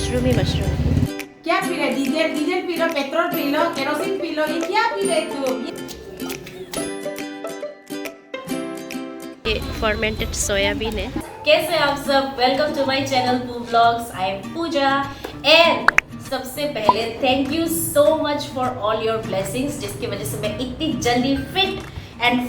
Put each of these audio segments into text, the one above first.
Mushroom ही mushroom. क्या P रहे? Diesel diesel P low, petrol P low, kerosene P low, ये क्या P रहे तू? ये फर्मेंटेड सोयाबीन है। कैसे आप सब? Welcome to my channel Poo vlogs. I am Pooja and सबसे पहले thank you so much for all your blessings, जिसकी वजह से मैं इतनी जल्दी फिट एंड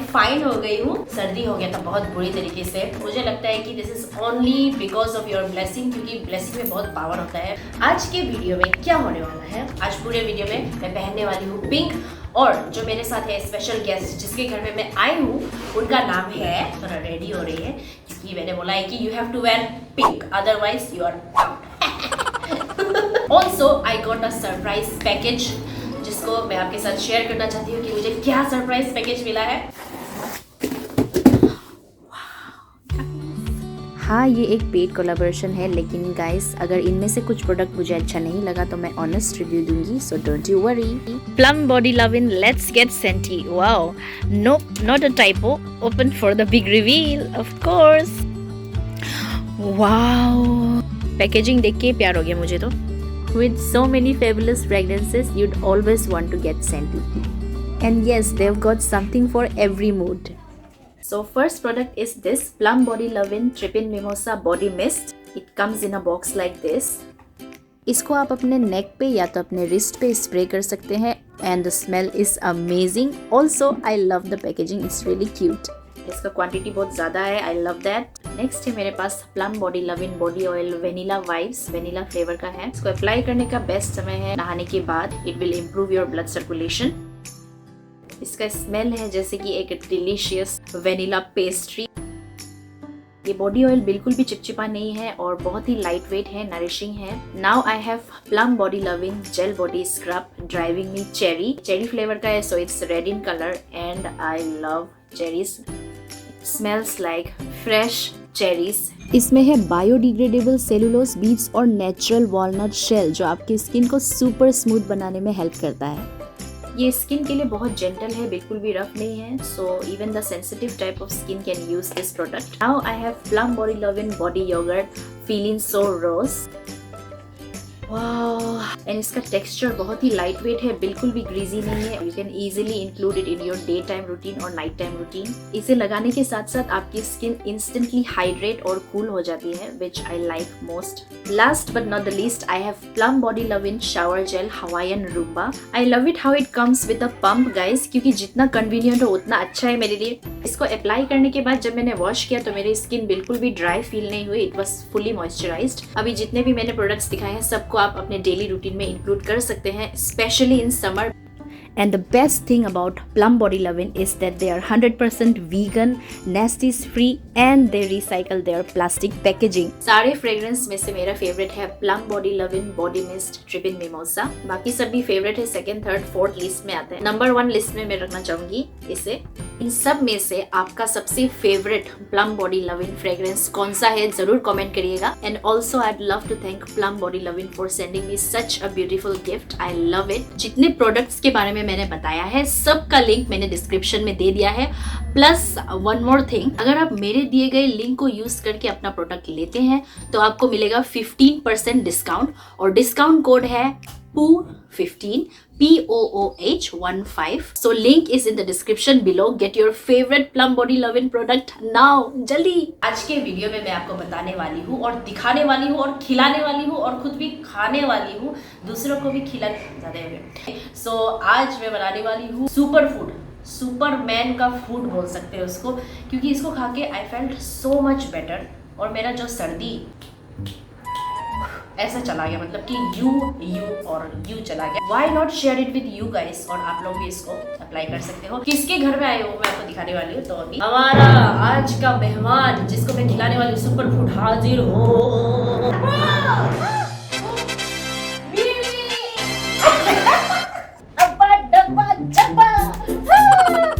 फाइन हो गई हूँ। सर्दी हो गया था बहुत बुरी तरीके से। मुझे लगता है कि this is only because of your blessing, क्योंकि ब्लेसिंग में बहुत पावर होता है। आज के वीडियो में क्या होने वाला है? आज पूरे वीडियो में मैं पहनने वाली हूँ पिंक, और जो मेरे साथ है स्पेशल गेस्ट जिसके घर में मैं आई हूँ, उनका नाम है, थोड़ा रेडी हो रही है क्योंकि मैंने बोला है कि you have to wear pink, otherwise you are out. Also I got a surprise package, जिसको मैं आपके साथ शेयर करना चाहती हूँ कि मुझे क्या सरप्राइज पैकेज मिला है। हाँ, ये एक पेड कोलैबोरेशन है, लेकिन गाइस अगर इनमें से कुछ प्रोडक्ट मुझे अच्छा नहीं लगा तो मैं ऑनेस्ट रिव्यू दूंगी, so don't you worry. Plum Body Lovin', let's get scenty. Wow, no, not a typo. Open for the big reveal, of course. Wow, packaging देख के प्यार हो गया मुझे तो। With so many fabulous fragrances, you'd always want to get scenty. And yes, they've got something for every mood. So first product is this Plum Body Lovin' Trippin Mimosa Body Mist. It comes in a box like this. इसको आप अपने नेक पे या तो अपने wrist पे spray कर सकते हैं, and the smell is amazing. Also, I love the packaging. It's really cute. इसका क्वांटिटी बहुत ज़्यादा है, I love that. नेक्स्ट है मेरे पास Plum Body Lovin' Body Oil Vanilla Vibes, vanilla flavour का है। इसको अप्लाई करने का बेस्ट समय है नहाने के बाद। It will improve your blood circulation. इसका स्मेल है जैसे कि एक डिलीशियस वेनिला पेस्ट्री। ये बॉडी ऑयल बिल्कुल भी चिपचिपा नहीं है और बहुत ही लाइट वेट है, नरिशिंग है। Now I have plum body loving jail body scrub driving me cherry flavour का है, so it's red in colour and I love cherries. Smells like fresh cherries. इसमें है बायोडिग्रेडेबल सेलुलोज बीड्स और natural walnut shell, जो आपकी skin को super smooth बनाने में हेल्प करता है। ये स्किन के लिए बहुत जेंटल है, बिल्कुल भी रफ नहीं है, so even the sensitive type of skin can use this product. Now I have plum body lovin body yogurt feeling so rose. Wow, and इसका टेक्सचर बहुत ही लाइट वेट है, बिल्कुल भी ग्रीजी नहीं है। You can easily include it in your day time routine और night time routine. इसे लगाने के साथ साथ आपकी स्किन इंस्टेंटली हाइड्रेट और कूल हो जाती है, which I like most. Last but not the least, I have plum body lovin shower gel Hawaiian rumba. I love it how it comes with a pump guys, क्योंकि जितना convenient हो उतना अच्छा है मेरे लिए। इसको अप्लाई करने के बाद जब मैंने वॉश किया तो मेरी स्किन बिल्कुल भी ड्राई फील नहीं हुई, इट वॉज फुली मॉइस्चराइज्ड। अभी जितने भी मैंने प्रोडक्ट्स दिखाए हैं सबको आप अपने डेली रूटीन में इंक्लूड कर सकते हैं, specially in summer. And the best thing about Plum Body Lovin' is that they are 100% vegan, nasties free and they recycle their plastic packaging. सारे फ्रेग्रेंस में से मेरा फेवरेट है Plum Body Lovin' Body Mist Trippin Mimosa। बाकी सब भी favourite है, second, third, fourth list में आते हैं। नंबर 1 लिस्ट में मैं रखना चाहूंगी इसे। इन सब में से आपका सबसे favourite Plum Body Lovin' fragrance कौन सा है जरूर कमेंट करिएगा। And also I'd love to thank Plum Body Lovin' for sending me such a beautiful gift. I love it. जितने प्रोडक्ट्स के बारे में मैंने बताया है सबका लिंक मैंने डिस्क्रिप्शन में दे दिया है। प्लस वन मोर थिंग, अगर आप मेरे दिए गए लिंक को यूज करके अपना प्रोडक्ट लेते हैं तो आपको मिलेगा 15% डिस्काउंट, और डिस्काउंट कोड है POOH15 POOH15। So link is in the description below. Get your favorite Plum Body Lovin' product now. जल्दी। आज के वीडियो में मैं आपको बताने वाली हूँ और दिखाने वाली हूँ और खिलाने वाली हूँ और खुद भी खाने वाली हूँ, दूसरों को भी खिलाने। So आज मैं बनाने वाली हूँ सुपर फूड, सुपरमैन का फूड बोल सकते हैं उसको, क्योंकि इसको खा के I felt so much better और मेरा जो सर्दी ऐसा चला गया, मतलब कि यू चला गया। Why not share it with you guys? और आप लोग भी इसको अप्लाई कर सकते हो। किसके घर में आए हो मैं आपको दिखाने वाली हूँ। तो अभी हमारा आज का मेहमान जिसको मैं खिलाने वाली हूँ सुपर फूड हाजिर हो।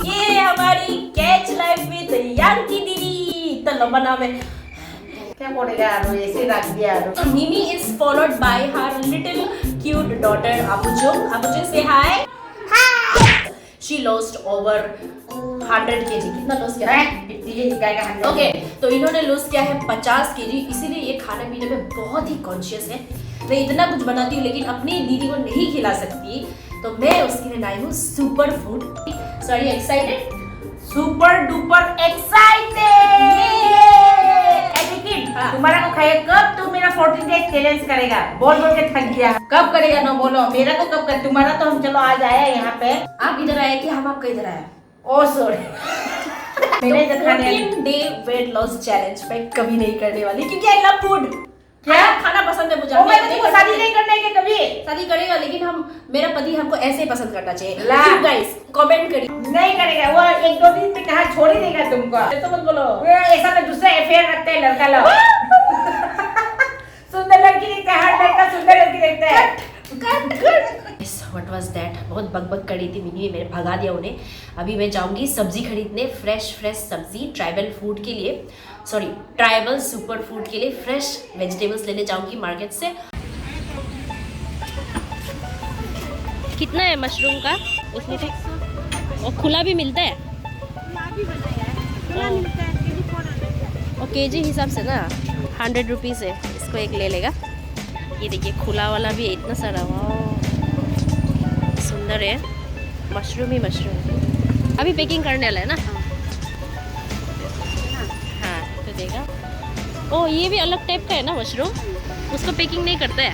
ये हमारी कैच लाइफ विद यार्की दीदी, तो लंबा नाम है। क्या बोलेगा यार, ऐसे रख दिया यार। So Mimi is followed by her little cute daughter Abujo. Abujo, say hi. Hi. She lost over 100 kg। कितना लॉस किया है? ओके, तो इन्होंने लॉस किया है 50 kg, इसीलिए ये खाने पीने में बहुत ही कॉन्शियस है। मैं इतना कुछ बनाती हूँ लेकिन अपनी दीदी को नहीं खिला सकती, तो मैं उसके लिए लाई हूँ super food. So are you excited? Super duper excited. तुम्हारा को खाए कब तू मेरा 14 डेज चैलेंज करेगा? बोल बोल के थक गया। कब करेगा ना बोलो, मेरा को कब कर? तुम्हारा तो हम चलो आज आया यहाँ पे। आप इधर आए कि हम आपका इधर आए? ओ सॉरी। मैंने 14 डे वेट लॉस चैलेंज मैं कभी नहीं करने वाली, क्योंकि आई लव फूड। क्या खाना पसंद है मुझे। मैं तो तुमको शादी नहीं करने के कभी। शादी करेगा, लेकिन मेरा पति हमको ऐसे ही पसंद करना चाहिए। ला। गाइस कमेंट करिए। नहीं करेगा वो, 1-2 दिन पे कहा छोड़ ही देगा तुमको। तो मत बोलो। ऐसा तो दूसरा अफेयर रखते हैं लड़का लोग। सुंदर लड़की देखता है, हर लड़का सुंदर लड़की देखता है। What was that? बहुत बकबक करी थी मिनी, मैंने भगा दिया उन्हें। अभी मैं जाऊंगी सब्जी खरीदने, फ्रेश सब्जी ट्राइबल फूड के लिए, सॉरी ट्राइबल सुपर फूड के लिए फ्रेश वेजिटेबल्स लेने जाऊंगी मार्केट से। कितना है मशरूम का? उसमें और खुला भी मिलता है? और केजी हिसाब से ना 100 रुपीज़ है, इसको एक ले लेगा। ये देखिए खुला वाला भी है, इतना सारा, वाह सुंदर है। मशरूम ही मशरूम। अभी पैकिंग करने वाला है ना? हाँ तो देगा। ओ ये भी अलग टाइप का है ना मशरूम, उसको पैकिंग नहीं करता है।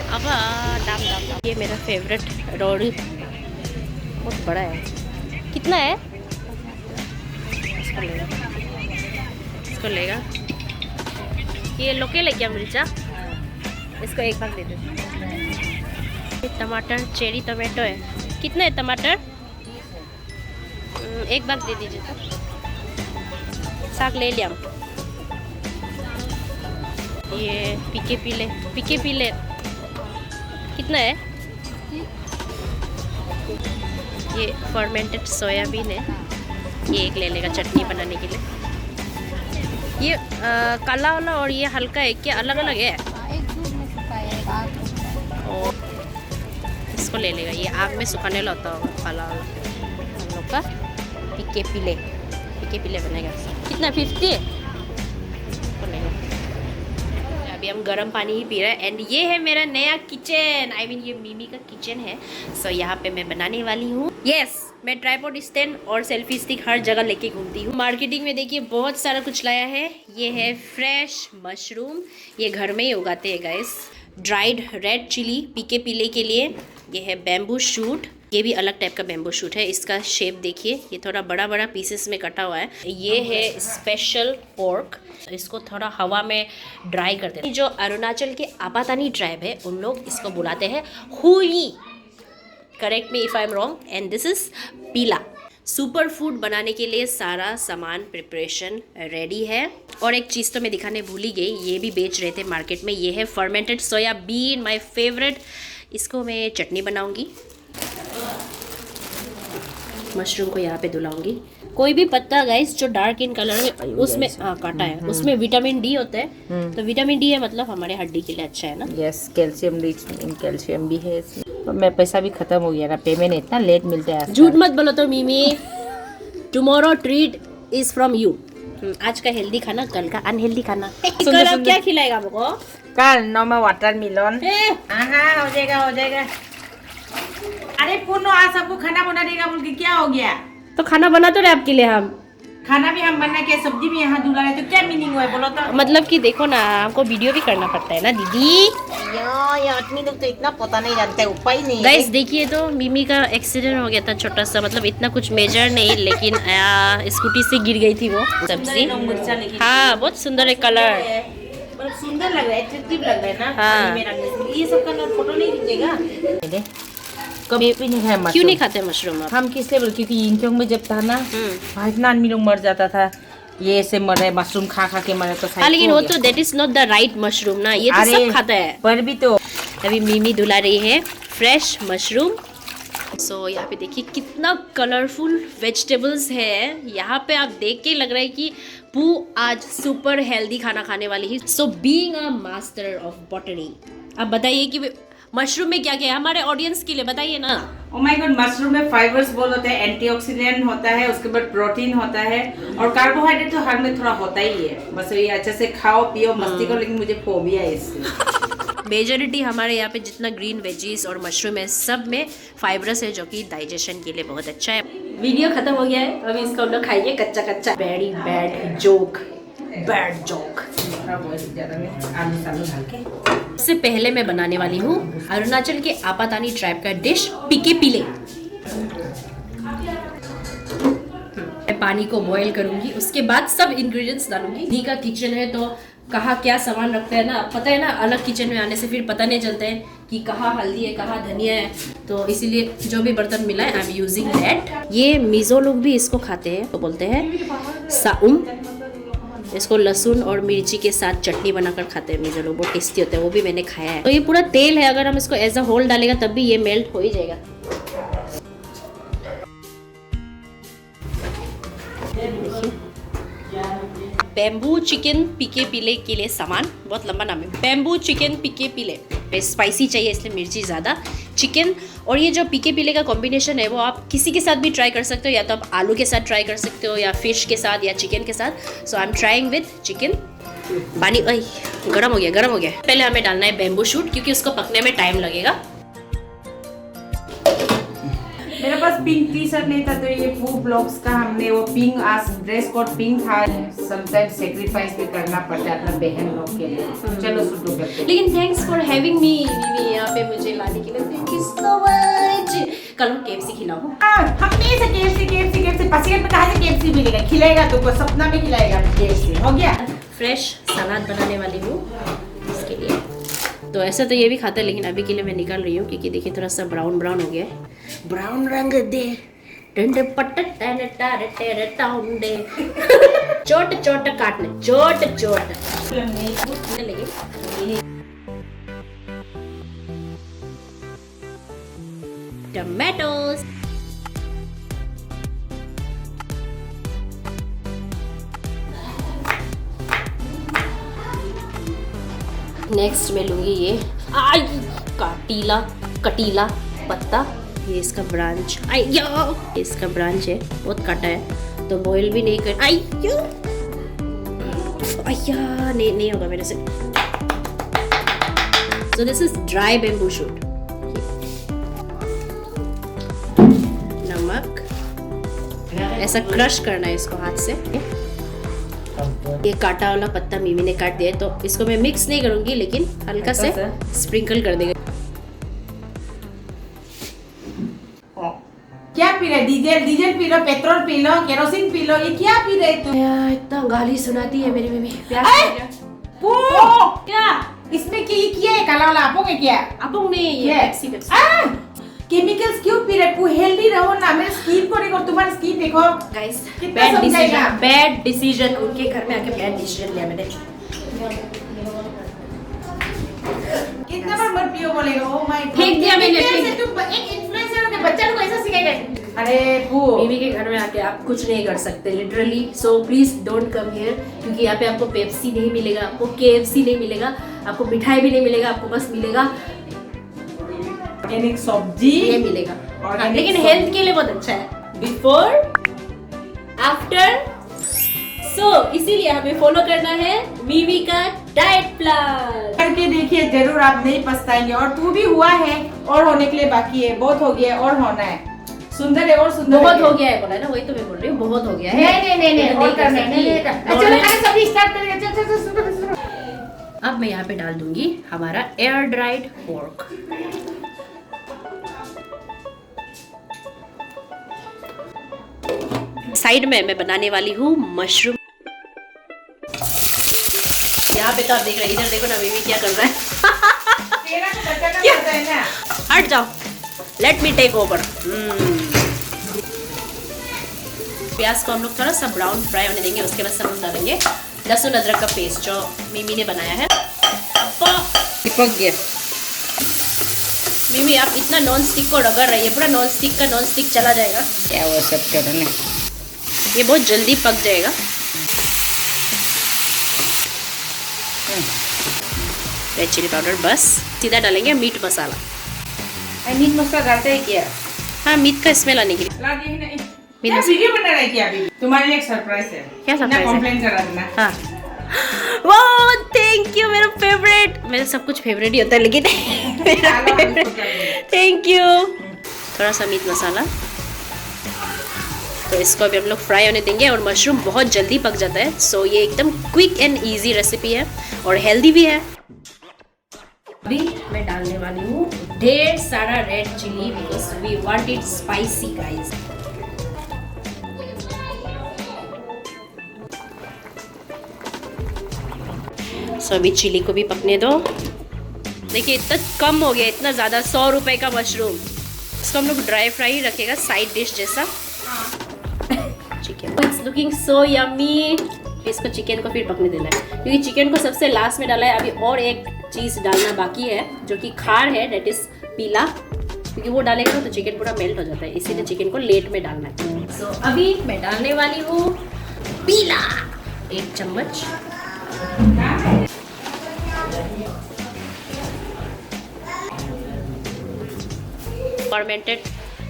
अब दाम ये मेरा फेवरेट रोड़ी, बहुत बड़ा है। कितना है? इसको लेगा। ये लोकल है क्या मिर्चा? इसको एक भाग दे दो। टमाटर चेरी टमाटो है। कितना है टमाटर? एक भाग दे दीजिए। तो साग ले लिया। ये पीके पीले कितना है? ये फर्मेंटेड सोयाबीन है, ये एक ले लेगा चटनी बनाने के लिए। ये काला वाला और ये हल्का है क्या? अलग अलग है? एक दूध में सुखाया है, और इसको ले लेगा। ये आग में सुखाने वाला होता होगा काला वाला। हम लोग का पीके पीले बनेगा। कितना 50? अभी हम गर्म पानी ही पी रहे हैं। एंड ये है मेरा नया किचन, आई मीन ये मिमी का किचन है। सो यहाँ पे मैं बनाने वाली हूँ। यस, मैं ट्राइपॉड स्टैंड और सेल्फी स्टिक हर जगह लेके घूमती हूँ। मार्केटिंग में देखिए बहुत सारा कुछ लाया है। ये है फ्रेश मशरूम, ये घर में ही उगाते हैं गाइस। ड्राइड रेड चिली पीके पीले के लिए। ये है बैम्बू शूट, ये भी अलग टाइप का बैम्बू शूट है। इसका शेप देखिए, ये थोड़ा बड़ा पीसेस में कटा हुआ है। ये है स्पेशल पोर्क, इसको थोड़ा हवा में ड्राई करते हैं। जो अरुणाचल के आपातानी ट्राइब है उन लोग इसको बुलाते हैं हुई, correct me if I am wrong. And this is पीला। सुपर फूड बनाने के लिए सारा सामान प्रिपरेशन रेडी है। और एक चीज़ तो मैं दिखाने भूल ही गई, ये भी बेच रहे थे मार्केट में। ये है फर्मेंटेड सोयाबीन, माय फेवरेट। इसको मैं चटनी बनाऊंगी। मशरूम को यहाँ पे धुलाऊंगी। कोई भी पत्ता गाइस जो डार्क इन कलर में, उसमें काटा है, उसमें विटामिन डी होता है। तो विटामिन डी है मतलब हमारे हड्डी के लिए अच्छा है ना। यस, कैल्शियम रिच, कैल्शियम भी है इसमें। तो मैं पैसा भी खत्म हो गया ना, पेमेंट इतना लेट मिलता है। झूठ मत बोलो तो मिमी। Tomorrow treat is from you. आज का हेल्दी खाना, कल का अनहेल्दी खाना। कल आप क्या खिलाएगा हमको? कल नॉर्मल वाटरमेलन। हाँ हो जाएगा। अरे पुनो आज सबको खाना बना देगा बोल के क्या हो गया? तो खाना बना तो रहे आपके लिए हम। खाना भी हम बना के, सब्जी भी यहाँ धुला रहे, तो क्या मीनिंग हुआ है बोलो तो? मतलब कि देखो ना, हमको वीडियो भी करना पड़ता है ना दीदी। यार आदमी लोग तो इतना पता नहीं जानते, उपाय नहीं। गाइस देखिए तो मिमी का एक्सीडेंट हो गया था छोटा सा, मतलब इतना कुछ मेजर नहीं, लेकिन स्कूटी से गिर गई थी वो सब्जी। हाँ बहुत सुंदर है कलर, मतलब सुंदर लग रहा है, अट्रैक्टिव लग रहा है ना। हाँ। पानी में रखने से। ये सब का फोटो नहीं खींचेगा? कभी भी नहीं खाया मशरूम। क्यों नहीं खाते मशरूम आप? हम किस लिए बोल, क्योंकि इंचोंग में जब था ना वहाँ इतना आदमी लोग मर जाता था, ये ऐसे मर रहे मशरूम खा के मरे तो। हाँ लेकिन वो तो that is not the right mushroom ना, ये तो सब खाता है। पर भी तो अभी मिमी धुला रही है फ्रेश मशरूम। सो यहाँ पे देखिए कितना कलरफुल वेजिटेबल्स है। यहाँ पे आप देख के लग रहा है कि पू आज सुपर हेल्दी खाना खाने वाली है। So being a master of botany, आप बताइए कि मशरूम में क्या क्या है हमारे ऑडियंस के लिए बताइए ना। ओ माय गॉड, मशरूम में फाइबर्स बहुत होते हैं, एंटीऑक्सीडेंट होता है, उसके बाद प्रोटीन होता है और कार्बोहाइड्रेट तो हर में थोड़ा होता ही है। बस ये अच्छे से खाओ पियो मस्ती करो, लेकिन मुझे फोबिया है इससे। मेजॉरिटी हमारे यहाँ पे जितना ग्रीन वेजीज और मशरूम है सब में फाइबरस है, जो कि डाइजेशन के लिए बहुत अच्छा है। वीडियो खत्म हो गया है, अभी इसको हम लोग खाएंगे कच्चा कच्चा। Very bad joke, bad joke. आलू सालू डाल के सबसे पहले मैं बनाने वाली हूँ अरुणाचल के आपातानी ट्राइब का डिश पीके पिले। मैं पानी को बॉईल करूंगी, उसके बाद सब इंग्रेडिएंट्स डालूंगी। दी का किचन है तो कहाँ क्या सामान रखते हैं ना, पता है ना, अलग किचन में आने से फिर पता नहीं चलता है कि कहाँ हल्दी है कहाँ धनिया है, तो इसीलिए जो भी बर्तन मिला है आई एम यूजिंग दैट। ये मिजो लोग भी इसको खाते हैं, तो बोलते हैं साउम। इसको लहसुन और मिर्ची के साथ चटनी बनाकर खाते हैं मिजो लोग, बहुत टेस्टी होता है, वो भी मैंने खाया है। तो ये पूरा तेल है, अगर हम इसको एज अ होल डालेगा तब भी ये मेल्ट हो ही जाएगा। बैम्बू चिकन पीके पीले के लिए सामान, बहुत लंबा नाम है, बैम्बू चिकन पीके पीले। स्पाइसी चाहिए इसलिए मिर्ची ज़्यादा, चिकन और ये जो पीके पीले का कॉम्बिनेशन है वो आप किसी के साथ भी ट्राई कर सकते हो, या तो आप आलू के साथ ट्राई कर सकते हो या फिश के साथ या चिकन के साथ। So I am trying with chicken. पानी गर्म हो गया, गर्म हो गया। पहले हमें डालना है बैम्बू शूट क्योंकि उसको पकने में टाइम लगेगा। मेरे पास पिंक टी शर्ट नहीं था, तो ये फूड ब्लॉग्स का हमने वो पिंक, आज ड्रेस कोड पिंक था। समटाइम्स सेक्रीफाइस भी करना पड़ता है अपना बहन लोग के लिए। चलो शुरू करते हैं। लेकिन थैंक्स फॉर हैविंग मी यहाँ पे मुझे लाने के लिए, थैंक यू सो मच। कल हम KFC खिलाऊं। हमेशा KFC पासीघाट में कहाँ से KFC मिलेगा? खिलाएगा तुमको, सपना में खिलाएगा KFC। हो गया। फ्रेश सलाद बनाने वाली हूँ इसके लिए। तो ऐसा तो ये भी खाता है, लेकिन अभी के लिए मैं निकाल रही हूँ क्योंकि देखिए थोड़ा सा ब्राउन ब्राउन हो गया है। ब्राउन रंग दे चोट चोट काटने, चोट चोट टमाटोस। नेक्स्ट मैं लूँगी ये कटीला पत्ता, ये इसका ब्रांच। इसका ब्रांच है, बहुत काटा है, तो बॉईल भी नहीं कर। नहीं होगा मेरे से। So this is dry bamboo shoot. नमक, ऐसा क्रश करना है इसको हाथ से। ये काटा वाला पत्ता मिमी ने काट दिया है, तो इसको मैं मिक्स नहीं करूंगी, लेकिन हल्का से स्प्रिंकल कर देगा। क्या पी रहे? Diesel P low, petrol P low, kerosene P low, ये क्या पी रहे तुम? इतना गाली सुनाती है मेरी मम्मी। क्या इसमें किया है? काला वाला आपो में क्या? आपो में ये पेप्सी। केमिकल्स क्यों पी रहे? हेल्दी रहो ना। मेरे स्किन को देखो, तुम्हारी स्किन देखो गाइस। कितना बैड डिसीजन उनके घर में आके बैड डिसीजन लिया मैंने। कितना बार मत पियो बोलेगा। ओह माय गॉड, फेंक दिया मैंने। तुम एक इन्फ्लुएंसर हो के बच्चा को ऐसा सिखाएगा? अरे पू, मम्मी के घर में आके आप कुछ नहीं कर सकते literally. So please don't come here, क्योंकि यहाँ पे आपको पेप्सी नहीं मिलेगा, आपको KFC नहीं मिलेगा, आपको मिठाई भी नहीं मिलेगा, आपको बस मिलेगा ऑर्गेनिक सब्जी ये मिलेगा। हाँ, लेकिन हेल्थ के लिए बहुत अच्छा है। बिफोर आफ्टर, सो इसीलिए हमें फॉलो करना है मीवी का डाइट प्लान। करके देखिए, जरूर आप नहीं पछताएंगे। और तू भी हुआ है और होने के लिए बाकी है, बहुत हो गया है और होना है। सुंदर है और सुंदर बहुत हो गया है बोला ना, वही तो मैं बोल रही हूँ, बहुत हो गया है। नहीं और करना है। चलो खाना सब्जी स्टार्ट करेंगे। चल अब मैं यहाँ पे डाल दूंगी हमारा एयर ड्राइड पोर्क। साइड में मैं बनाने वाली हूँ मशरूम। यहाँ पे तो आप देख रहे हैं, इधर देखो ना बेबी क्या कर रहा है। तेरा तो बच्चा का पता है ना। हट जाओ, लेट मी टेक ओवर। प्याज को हम लोग थोड़ा सा ब्राउन फ्राई होने देंगे, उसके बाद सब हम डालेंगे लहसुन अदरक का पेस्ट जो मिमी ने बनाया है। चिपक गया। मिमी आप इतना नॉन स्टिक को रगड़ रही है, पूरा नॉन स्टिक का नॉन स्टिक चला जाएगा। क्या वो सब करने, ये बहुत जल्दी पक जाएगा। रेड चिली पाउडर, बस सीधा डालेंगे मीट मसाला। मीट मसाला डालते हैं क्या? हाँ, मीट का स्मेल आने के लिए। ला दी नहीं। मीट क्या मसाला वीडियो बना रहा है क्या अभी? तुम्हारे लिए एक सरप्राइज है। क्या surprise है? कंप्लेन करा देना। हाँ, वाह थैंक यू, मेरा फेवरेट। मेरा सब कुछ फेवरेट ही होता है लेकिन थैंक यू। थोड़ा सा मीट मसाला, तो इसको अभी हम लोग फ्राई होने देंगे। और मशरूम बहुत जल्दी पक जाता है, सो ये एकदम क्विक एंड इजी रेसिपी है और हेल्दी भी है। अभी मैं डालने वाली हूँ ढेर सारा red chilli because we want it spicy guys. So अभी चिली को भी पकने दो। देखिए इतना कम हो गया, इतना ज़्यादा, 100 रुपए का मशरूम। इसको हम लोग ड्राई फ्राई ही रखेगा, साइड डिश जैसा। Chicken it's looking so yummy. इसको चिकन को फिर पकने देना है क्योंकि चिकन को सबसे लास्ट में डाला है। अभी और एक चीज़ डालना बाकी है जो कि खार है, डेट इज पीला, क्योंकि वो डालेगा ना तो चिकन पूरा मेल्ट हो जाता है, इसीलिए चिकन को लेट में डालना है। सो अभी मैं डालने वाली हूँ पीला, 1 चम्मच। फर्मेंटेड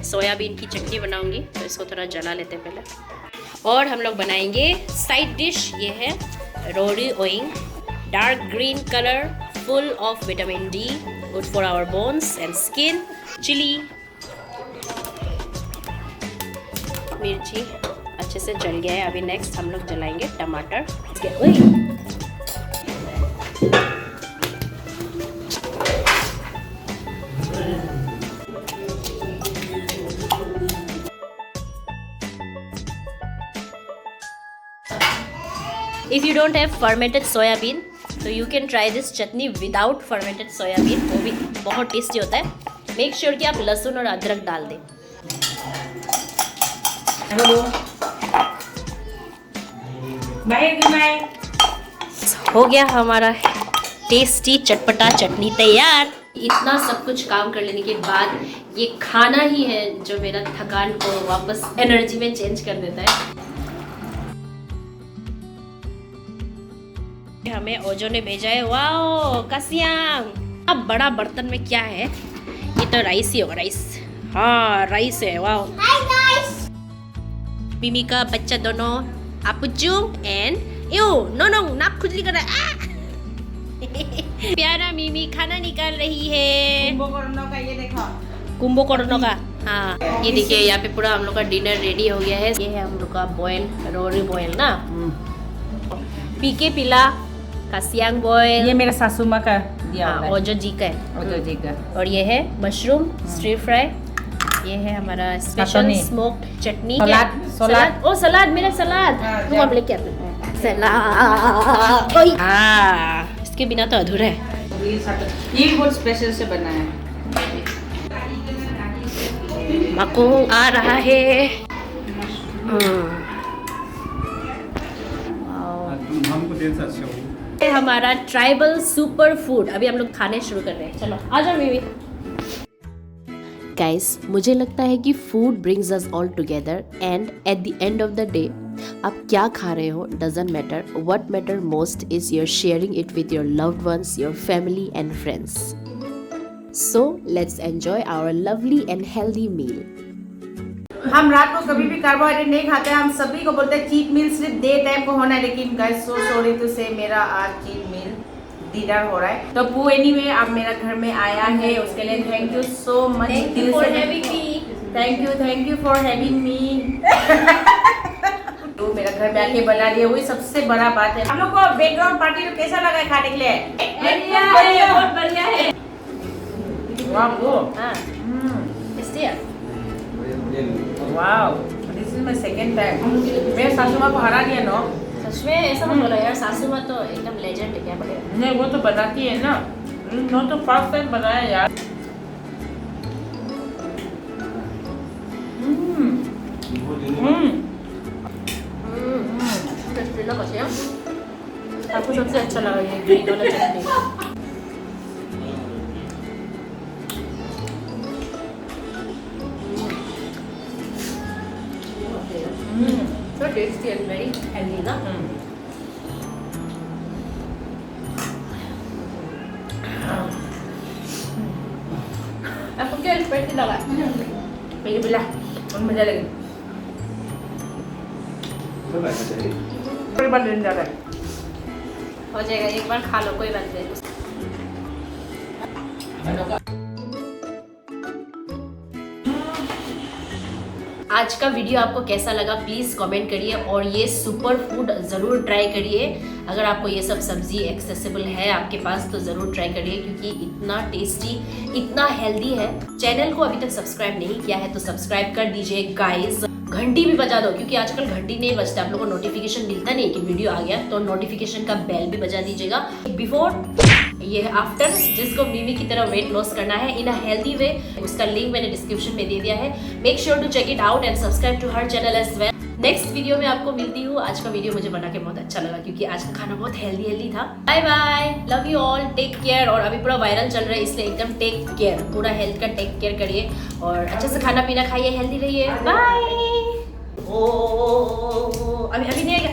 सोयाबीन की चटनी बनाऊंगी, तो इसको थोड़ा जला लेते हैं पहले। और हम लोग बनाएंगे साइड डिश, ये है रोरी ओइंग, dark green colour, full of vitamin D, good for our bones and skin. Chilli, मिर्ची अच्छे से जल गया है। अभी नेक्स्ट हम लोग जलाएंगे टमाटर। If you don't have fermented soybean, so you can try this chutney without fermented soybean, वो भी बहुत टेस्टी होता है। मेक श्योर कि आप लहसुन और अदरक डाल दें। हो गया हमारा टेस्टी चटपटा चटनी तैयार। इतना सब कुछ काम कर लेने के बाद ये खाना ही है जो मेरा थकान को वापस एनर्जी में चेंज कर देता है। हमें ओजो ने भेजा है, वाओ कासियांग। अब बड़ा बर्तन में क्या है, ये तो राइस ही होगा, राइस। हाँ राइस है, वाओ। मिमी का बच्चा दोनों अपुचू एंड यू नो नाक खुजली कर रहा है। प्यारा मिमी खाना निकाल रही है। का ये देखो, कुंभकर्ण का। हाँ ये देखिए, यहाँ पे पूरा हम लोग का डिनर रेडी हो गया है। ये है हम लोग का बॉयल, रोरी बॉयल ना, पीके पिला कासियांग बॉयल। ये मेरा सासू माँ का दिया हुआ है। ओजो जी का है। ओजो जी का। और ये है मशरूम स्ट्रीट फ्राई। ये है हमारा स्पेशल स्मोक्ड चटनी। सलाद, ओ सलाद, मेरा सलाद तुम अब लेके आते हो। सलाद, हाँ इसके बिना तो अधूरा है। ये बहुत स्पेशल से बना है। मको आ रहा है। हमारा ट्राइबल सुपर फूड। अभी हम लोग खाने शुरू कर रहे हैं, चलो आ जाओ बेबी। गाइस, मुझे लगता है कि food brings us all together and at the end of the day आप क्या खा रहे हो doesn't matter. What matter most is your sharing it with your loved ones, your family and friends. So let's enjoy our lovely and healthy meal. हम रात को कभी भी कार्बोहाइड्रेट नहीं खाते हैं। हम सभी को बोलते हैं चीट मील सिर्फ डे टाइम को होना है, लेकिन गाइस सो सॉरी टू से मेरा आज चीट मील डिनर हो रहा है। तो पू एनीवे अब मेरा घर में आया है, उसके लिए thank you so much. Thank you for having me. तो मेरा घर में आके बना लिया, वही सबसे बड़ा बात है। हम लोग को बैकग्राउंड पार्टी तो कैसा लगा है खाने के लिए? बढ़िया है, बहुत बढ़िया है। वाह, हाँ टेस्टी है। Wow, this is my second time. मेरे सासू माँ को हरा दिया नो। सच में ऐसा मत बोलो यार, सासू माँ तो एकदम लेजेंड है, क्या बोलेगा। नहीं, वो तो बनाती है ना। नो तो फर्स्ट टाइम बनाया यार। टेस्टी लगा कैसे? आपको सबसे अच्छा लगा ये ग्रीन वाला चटनी। So tasty and very healthy ना। टेस्टी लगा मेरी बिल्ला और मजा लगी कोई बात नहीं जा रहा है हो जाएगा एक बार खा लो कोई बात नहीं आज का वीडियो आपको कैसा लगा प्लीज़ कमेंट करिए और ये सुपर फूड ज़रूर ट्राई करिए अगर आपको ये सब सब्जी एक्सेसिबल है आपके पास तो ज़रूर ट्राई करिए क्योंकि इतना टेस्टी इतना हेल्दी है। चैनल को अभी तक सब्सक्राइब नहीं किया है तो सब्सक्राइब कर दीजिए गाइस, घंटी भी बजा दो क्योंकि आजकल घंटी नहीं बजता, आप लोगों को नोटिफिकेशन मिलता नहीं कि वीडियो आ गया तो नोटिफिकेशन का बेल भी बजा दीजिएगा। बिफोर ये आफ्टर जिसको मिमी की तरह वेट लॉस करना है इन अ हेल्दी वे, उसका लिंक मैंने डिस्क्रिप्शन में दे दिया है। Make sure to check it out and subscribe to her channel as well. Next video में आपको मिलती हूँ। आज का वीडियो मुझे बना के बहुत अच्छा लगा क्योंकि आज का खाना बहुत हेल्दी था। Bye bye, love you all, take care. और अभी पूरा वायरल चल रहा है इसलिए एकदम टेक केयर, पूरा हेल्थ का टेक केयर करिए और अच्छे से खाना पीना खाइए, हेल्दी रहिए। बाय। अभी नहीं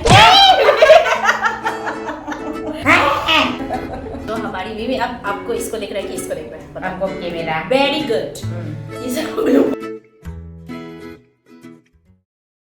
तो हमारी बीवी अब आपको इसको लेकर है कि इसको लेकर है? आपको क्या मेरा वेरी गुड।